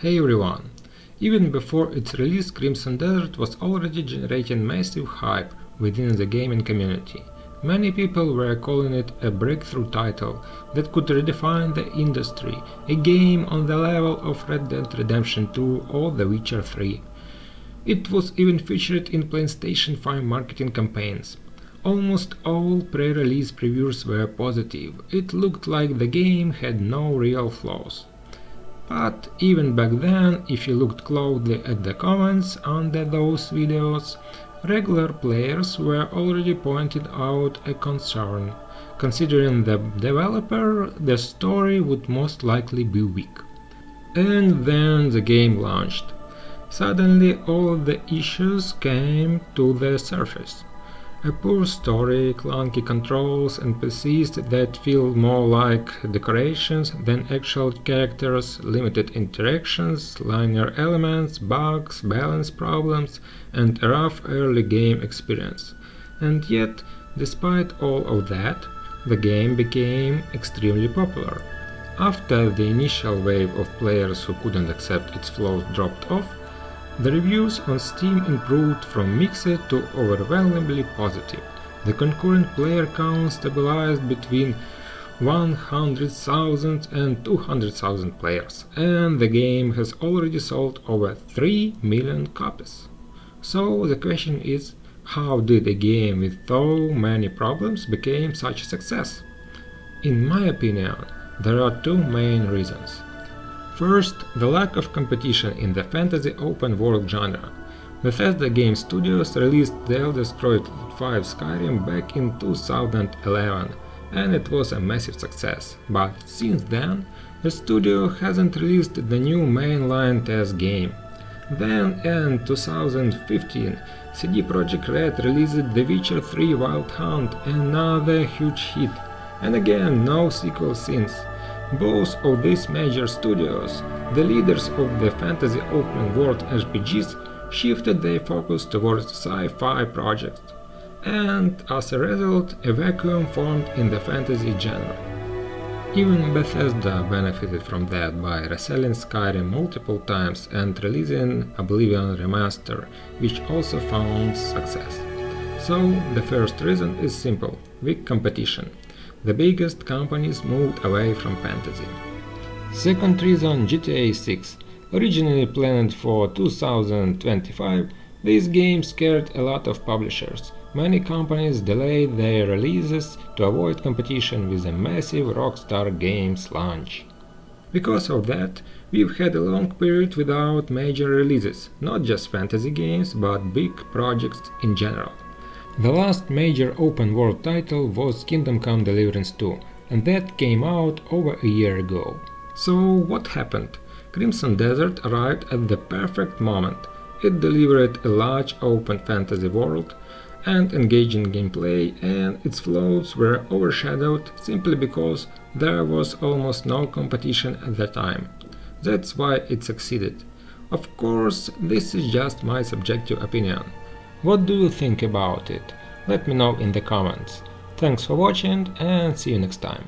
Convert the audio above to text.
Hey everyone! Even before its release, Crimson Desert was already generating massive hype within the gaming community. Many people were calling it a breakthrough title that could redefine the industry, a game on the level of Red Dead Redemption 2 or The Witcher 3. It was even featured in PlayStation 5 marketing campaigns. Almost all pre-release previews were positive. It looked like the game had no real flaws. But even back then, if you looked closely at the comments under those videos, regular players were already pointed out a concern. Considering the developer, the story would most likely be weak. And then the game launched. Suddenly all the issues came to the surface. A poor story, clunky controls, NPCs that feel more like decorations than actual characters, limited interactions, linear elements, bugs, balance problems, and a rough early game experience. And yet, despite all of that, the game became extremely popular. After the initial wave of players who couldn't accept its flaws dropped off, the reviews on Steam improved from mixed to overwhelmingly positive. The concurrent player count stabilized between 100,000 and 200,000 players, and the game has already sold over 3 million copies. So the question is, how did a game with so many problems become such a success? In my opinion, there are two main reasons. First, the lack of competition in the fantasy open-world genre. Bethesda Game Studios released The Elder Scrolls V Skyrim back in 2011, and it was a massive success, but since then, the studio hasn't released the new mainline test game. Then in 2015, CD Projekt Red released The Witcher 3 Wild Hunt, another huge hit, and again no sequel since. Both of these major studios, the leaders of the fantasy open-world RPGs, shifted their focus towards sci-fi projects, and as a result, a vacuum formed in the fantasy genre. Even Bethesda benefited from that by reselling Skyrim multiple times and releasing Oblivion Remaster, which also found success. So, the first reason is simple: weak competition. The biggest companies moved away from fantasy. Second reason, GTA 6. Originally planned for 2025, this game scared a lot of publishers. Many companies delayed their releases to avoid competition with a massive Rockstar Games launch. Because of that, we've had a long period without major releases, not just fantasy games, but big projects in general. The last major open-world title was Kingdom Come Deliverance 2, and that came out over a year ago. So what happened? Crimson Desert arrived at the perfect moment. It delivered a large open fantasy world and engaging gameplay, and its flaws were overshadowed simply because there was almost no competition at the time. That's why it succeeded. Of course, this is just my subjective opinion. What do you think about it? Let me know in the comments. Thanks for watching and see you next time.